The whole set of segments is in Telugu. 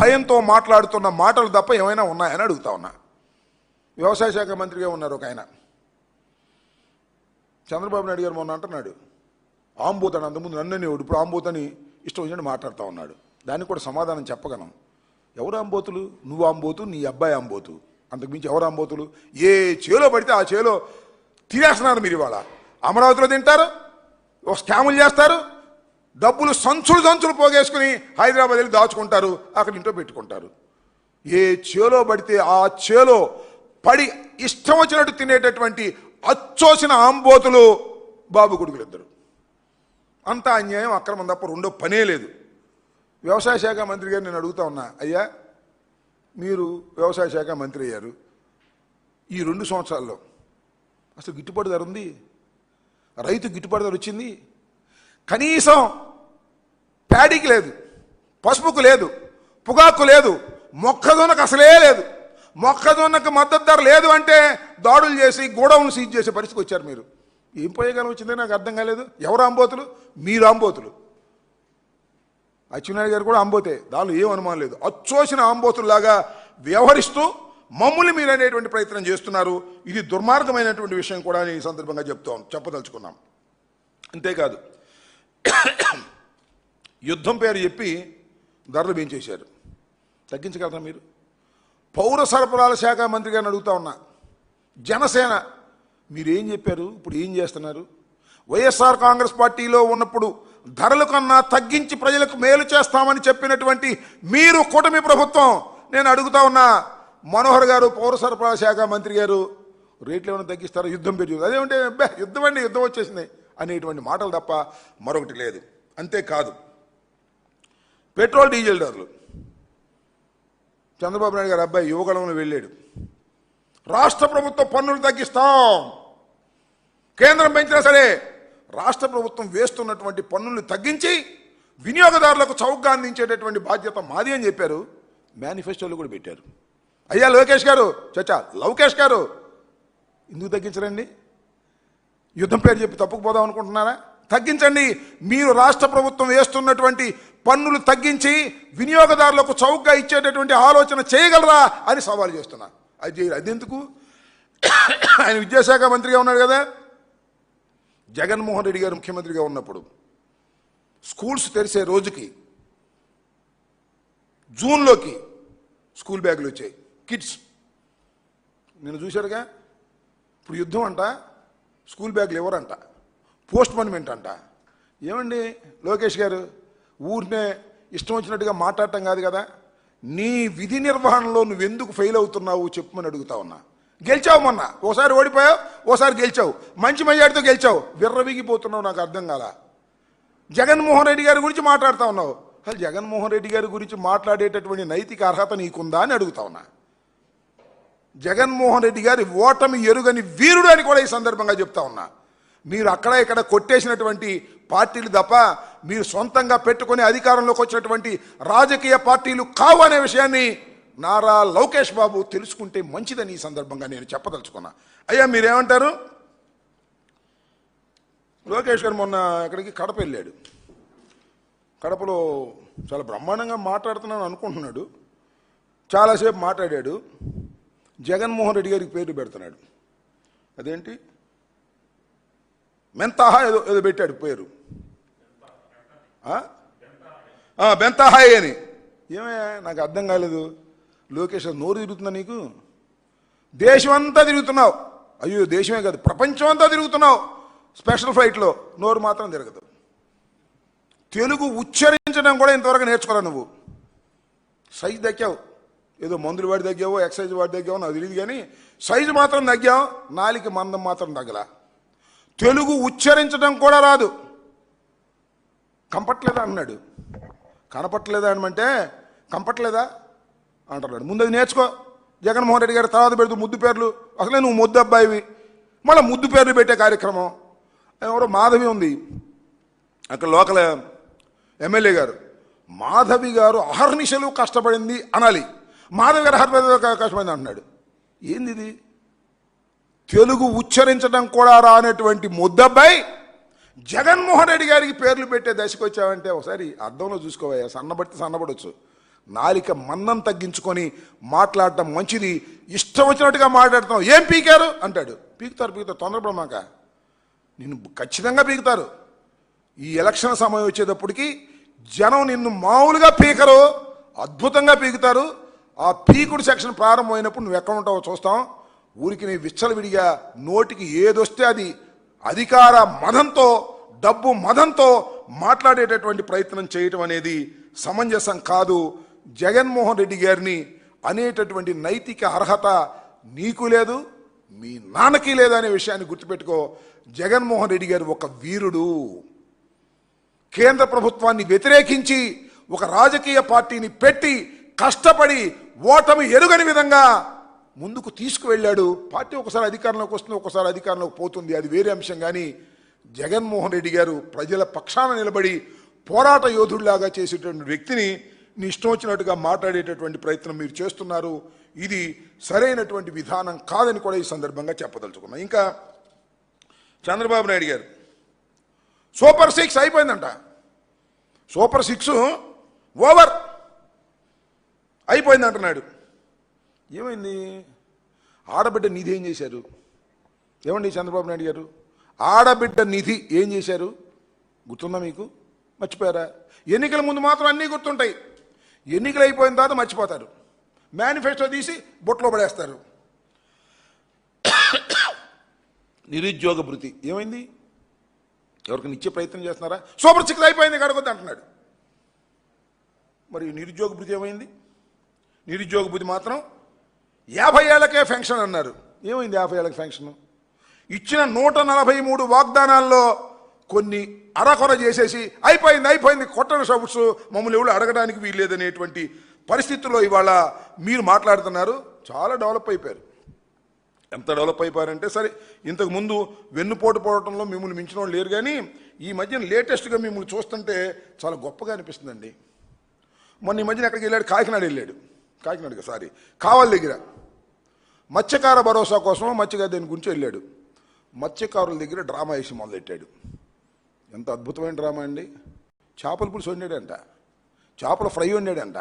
భయంతో మాట్లాడుతున్న మాటలు తప్ప ఏమైనా ఉన్నాయని అడుగుతా ఉన్నా. వ్యవసాయ శాఖ మంత్రిగా ఉన్నారు ఒక ఆయన, చంద్రబాబు నాయుడు గారు మొన్న అంటున్నాడు ఆంబోతాడు, అంతకుముందు నన్ననేవాడు, ఇప్పుడు ఆంబోతని ఇష్టం వచ్చినట్టు మాట్లాడుతూ ఉన్నాడు. దానికి కూడా సమాధానం చెప్పగలం. ఎవరు ఆంబోతులు? నువ్వు ఆంబోతు, నీ అబ్బాయి ఆంబోతు, అంతకుమించి ఎవరు ఆంబోతులు? ఏ చేలో పడితే ఆ చేలో తినేస్తున్నారు మీరు. ఇవాళ అమరావతిలో తింటారు, ఒక స్కాములు చేస్తారు, డబ్బులు సంచులు పోగేసుకుని హైదరాబాద్ వెళ్ళి దాచుకుంటారు, అక్కడ ఇంట్లో పెట్టుకుంటారు. ఏ చేలో పడితే ఆ చేలో పడి ఇష్టం వచ్చినట్టు తినేటటువంటి అచ్చోసిన ఆంబోతులు బాబు కొడుకులు ఇద్దరు. అంతా అన్యాయం, అక్రమం తప్ప రెండో పనే లేదు. వ్యవసాయ శాఖ మంత్రి గారు నేను అడుగుతా ఉన్నా, అయ్యా మీరు వ్యవసాయ శాఖ మంత్రి అయ్యారు, ఈ 2 సంవత్సరాల్లో అసలు గిట్టుబాటు ధర ఉంది? రైతు గిట్టుబాటు ధర వచ్చింది? కనీసం ప్యాడీకి లేదు, పసుపుకు లేదు, పొగాకు లేదు, మొక్కజొన్నకు అసలే లేదు. మొక్కజొన్నకు మద్దతు ధర లేదు అంటే దాడులు చేసి గోడౌన్లు సీజ్ చేసే పరిస్థితికి వచ్చారు మీరు. ఏం పోయేగాలం వచ్చిందో నాకు అర్థం కాలేదు. ఎవరు ఆంబోతులు? మీరు ఆంబోతులు. అచ్చెన్నాయుడు గారు కూడా ఆంబోతే, దానిలో ఏం అనుమానం లేదు. అచ్చోసిన ఆంబోతుల్లాగా వ్యవహరిస్తూ మమ్మల్ని మీరు అనేటువంటి ప్రయత్నం చేస్తున్నారు. ఇది దుర్మార్గమైనటువంటి విషయం కూడా ఈ సందర్భంగా చెప్పదలుచుకున్నాం. అంతేకాదు, యుద్ధం పేరు చెప్పి ధరలు పెంచేశారు. తగ్గించగలరా మీరు? పౌర సరఫరాల శాఖ మంత్రి గారిని అడుగుతా ఉన్నా, జనసేన మీరేం చెప్పారు, ఇప్పుడు ఏం చేస్తున్నారు? వైఎస్ఆర్ కాంగ్రెస్ పార్టీలో ఉన్నప్పుడు ధరల కన్నా తగ్గించి ప్రజలకు మేలు చేస్తామని చెప్పినటువంటి మీరు కూటమి ప్రభుత్వం, నేను అడుగుతా ఉన్నా మనోహర్ గారు పౌర సరఫరాల శాఖ మంత్రి గారు, రేట్లు ఏమైనా తగ్గిస్తారో? యుద్ధం పేరు అదేమంటే యుద్ధం అండి, యుద్ధం వచ్చేసింది అనేటువంటి మాటలు తప్ప మరొకటి లేదు. అంతేకాదు, పెట్రోల్ డీజిల్ ధరలు, చంద్రబాబు నాయుడు గారు అబ్బాయి యువగళంలో వెళ్ళాడు, రాష్ట్ర ప్రభుత్వం పన్నులు తగ్గిస్తాం, కేంద్రం పెంచినా సరే రాష్ట్ర ప్రభుత్వం వేస్తున్నటువంటి పన్నులు తగ్గించి వినియోగదారులకు చౌకగా అందించేటటువంటి బాధ్యత మాది అని చెప్పారు. మేనిఫెస్టోలో కూడా పెట్టారు. అయ్యా లోకేష్ గారు, లవకేష్ గారు, ఎందుకు తగ్గించరండి? యుద్ధం పేరు చెప్పి తప్పుకుపోదాం అనుకుంటున్నారా? తగ్గించండి. మీరు రాష్ట్ర ప్రభుత్వం వేస్తున్నటువంటి పన్నులు తగ్గించి వినియోగదారులకు చౌకగా ఇచ్చేటటువంటి ఆలోచన చేయగలరా అని సవాల్ చేస్తున్నా. అది చేయరు. అదెందుకు? ఆయన విద్యాశాఖ మంత్రిగా ఉన్నాడు కదా. జగన్మోహన్ రెడ్డి గారు ముఖ్యమంత్రిగా ఉన్నప్పుడు స్కూల్స్ తెరిసే రోజుకి జూన్లోకి స్కూల్ బ్యాగులు వచ్చాయి, కిడ్స్. నేను చూశారుగా. ఇప్పుడు యుద్ధం అంట, స్కూల్ బ్యాగులు ఎవరంట, పోస్ట్ పోన్మెంట్ అంట. ఏమండి లోకేష్ గారు, ఊరినే ఇష్టం వచ్చినట్టుగా మాట్లాడటం కాదు కదా. నీ విధి నిర్వహణలో నువ్వెందుకు ఫెయిల్ అవుతున్నావు చెప్పమని అడుగుతా ఉన్నా. గెలిచావు మొన్న, ఓసారి ఓడిపోయావు, ఓసారి గెలిచావు, మంచి మెజార్టీతో గెలిచావు, విర్రవీగిపోతున్నావు. నాకు అర్థం కాలా. జగన్మోహన్ రెడ్డి గారి గురించి మాట్లాడుతూ ఉన్నావు. అసలు జగన్మోహన్ రెడ్డి గారి గురించి మాట్లాడేటటువంటి నైతిక అర్హత నీకుందా అని అడుగుతా ఉన్నా. జగన్మోహన్ రెడ్డి గారి ఓటమి ఎరుగని వీరుడు అని కూడా ఈ సందర్భంగా చెప్తా ఉన్నా. మీరు అక్కడ ఇక్కడ కొట్టేసినటువంటి పార్టీలు తప్ప మీరు సొంతంగా పెట్టుకుని అధికారంలోకి వచ్చినటువంటి రాజకీయ పార్టీలు కావు అనే విషయాన్ని నారా లోకేష్ బాబు తెలుసుకుంటే మంచిదని ఈ సందర్భంగా నేను చెప్పదలుచుకున్నా. అయ్యా మీరేమంటారు? లోకేష్ గారు మొన్న ఇక్కడికి కడప వెళ్ళాడు. కడపలో చాలా బ్రహ్మాండంగా మాట్లాడుతున్నాను అనుకుంటున్నాడు. చాలాసేపు మాట్లాడాడు. జగన్మోహన్ రెడ్డి గారికి పేరు పెడుతున్నాడు. అదేంటి మెంతాహా ఏదో పెట్టాడు పేరు, బెంతాహాయ్ అని. ఏమే నాకు అర్థం కాలేదు. లోకేష్ నోరు తిరుగుతుందా నీకు? దేశం అంతా తిరుగుతున్నావు. అయ్యో దేశమే కాదు, ప్రపంచం అంతా తిరుగుతున్నావు స్పెషల్ ఫ్లైట్లో, నోరు మాత్రం తిరగదు. తెలుగు ఉచ్చరించడం కూడా ఇంతవరకు నేర్చుకోరా నువ్వు. సైజు తగ్గావు, ఏదో మందులు వాడి తగ్గావో ఎక్సైజ్ వాడి తగ్గావో నాకు తెలియదు, కానీ సైజు మాత్రం తగ్గావు, నాలిక మందం మాత్రం తగ్గలా. తెలుగు ఉచ్చరించడం కూడా రాదు. కంపట్లేదా అన్నాడు. కనపట్లేదా అనమంటే కంపట్లేదా అంటున్నాడు. ముందు అది నేర్చుకో. జగన్మోహన్ రెడ్డి గారు తర్వాత పెడుతూ ముద్దు పేర్లు, అసలే నువ్వు ముద్దు అబ్బాయివి, మళ్ళీ ముద్దు పేర్లు పెట్టే కార్యక్రమం. ఎవరో మాధవి ఉంది అక్కడ లోకల్ ఎమ్మెల్యే గారు, మాధవి గారు అహర్నిశలు కష్టపడింది అనాలి, మాధవి గారు కష్టపడింది అంటున్నాడు. ఏంది ఇది? తెలుగు ఉచ్చరించడం కూడా రానటువంటి ముద్దబ్బాయి జగన్మోహన్ రెడ్డి గారికి పేర్లు పెట్టే దశకు వచ్చావంటే ఒకసారి అర్థంలో చూసుకోవా. సన్నబడితే సన్నబడవచ్చు, నాలిక మందం తగ్గించుకొని మాట్లాడటం మంచిది. ఇష్టం వచ్చినట్టుగా మాట్లాడుతున్నావు, ఏం పీకారు అంటాడు. పీకుతారు, తొందరపడమాక, నిన్ను ఖచ్చితంగా పీకుతారు. ఈ ఎలక్షన్ సమయం వచ్చేటప్పటికి జనం నిన్ను మామూలుగా పీకరు, అద్భుతంగా పీకుతారు. ఆ పీకుడు సెక్షన్ ప్రారంభమైనప్పుడు నువ్వు ఎక్కడ ఉంటావో చూస్తాం. ఊరికి నీ విచ్చలవిడిగా నోటికి ఏదొస్తే అది అధికార మదంతో, డబ్బు మదంతో మాట్లాడేటటువంటి ప్రయత్నం చేయటం అనేది సమంజసం కాదు. జగన్మోహన్ రెడ్డి గారిని అనేటటువంటి నైతిక అర్హత నీకు లేదు, మీ నాన్నకి లేదు అనే విషయాన్ని గుర్తుపెట్టుకో. జగన్మోహన్ రెడ్డి గారు ఒక వీరుడు. కేంద్ర ప్రభుత్వాన్ని వ్యతిరేకించి ఒక రాజకీయ పార్టీని పెట్టి కష్టపడి ఓటమి ఎరుగని విధంగా ముందుకు తీసుకువెళ్ళాడు. పార్టీ ఒకసారి అధికారంలోకి వస్తుంది, ఒకసారి అధికారంలోకి పోతుంది, అది వేరే అంశం. కానీ జగన్మోహన్ రెడ్డి గారు ప్రజల పక్షాన నిలబడి పోరాట యోధుడిలాగా చేసేటువంటి వ్యక్తిని నీ ఇష్టం వచ్చినట్టుగా మాట్లాడేటటువంటి ప్రయత్నం మీరు చేస్తున్నారు. ఇది సరైనటువంటి విధానం కాదని కూడా ఈ సందర్భంగా చెప్పదలుచుకున్నాం. ఇంకా చంద్రబాబు నాయుడు గారు సూపర్ 6 అయిపోయిందంట. సూపర్ 6 ఓవర్ అయిపోయింది అంటున్నాడు. ఏమైంది? ఆడబిడ్డ నిధి ఏం చేశారు? ఏమండి చంద్రబాబు నాయుడు గారు, ఆడబిడ్డ నిధి ఏం చేశారు గుర్తుందా మీకు? మర్చిపోయారా? ఎన్నికల ముందు మాత్రం అన్నీ గుర్తుంటాయి, ఎన్నికలు అయిపోయిన తర్వాత మర్చిపోతారు. మేనిఫెస్టో తీసి బొట్లో పడేస్తారు. నిరుద్యోగ భృతి ఏమైంది? ఎవరికి ఇచ్చే ప్రయత్నం చేస్తున్నారా? సూపర్ 6 అయిపోయింది కడగొద్దు అంటున్నాడు. మరి నిరుద్యోగ భృతి ఏమైంది? నిరుద్యోగ భృతి మాత్రం 50 ఏళ్లకే ఫెన్షన్ అన్నారు. ఏమైంది 50 ఏళ్ళకి ఫెన్షన్? ఇచ్చిన 143 వాగ్దానాల్లో కొన్ని అరకొర చేసేసి అయిపోయింది కొట్టని షౌట్స్, మమ్మల్ని ఎవరు అడగడానికి వీల్లేదనేటువంటి పరిస్థితుల్లో ఇవాళ మీరు మాట్లాడుతున్నారు. చాలా డెవలప్ అయిపోయారు. ఎంత డెవలప్ అయిపోయారంటే, సరే ఇంతకు ముందు వెన్నుపోటు పోవడంలో మిమ్మల్ని మించిన వాళ్ళు లేరు, కానీ ఈ మధ్యన లేటెస్ట్గా మిమ్మల్ని చూస్తుంటే చాలా గొప్పగా అనిపిస్తుందండి. మొన్న ఈ మధ్యన ఎక్కడికి వెళ్ళాడు? కావలి దగ్గర మత్స్యకార భరోసా కోసం మత్స్యకార దేని గురించి వెళ్ళాడు. మత్స్యకారుల దగ్గర డ్రామా వేసి మొదలెట్టాడు. ఎంత అద్భుతమైన డ్రామా అండి. చేపల పులుసు వండాడంట, చేపల ఫ్రై వండాడంట,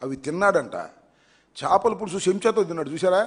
అవి తిన్నాడంట. చేపల పులుసు చెంచాతో తిన్నాడు, చూసారా?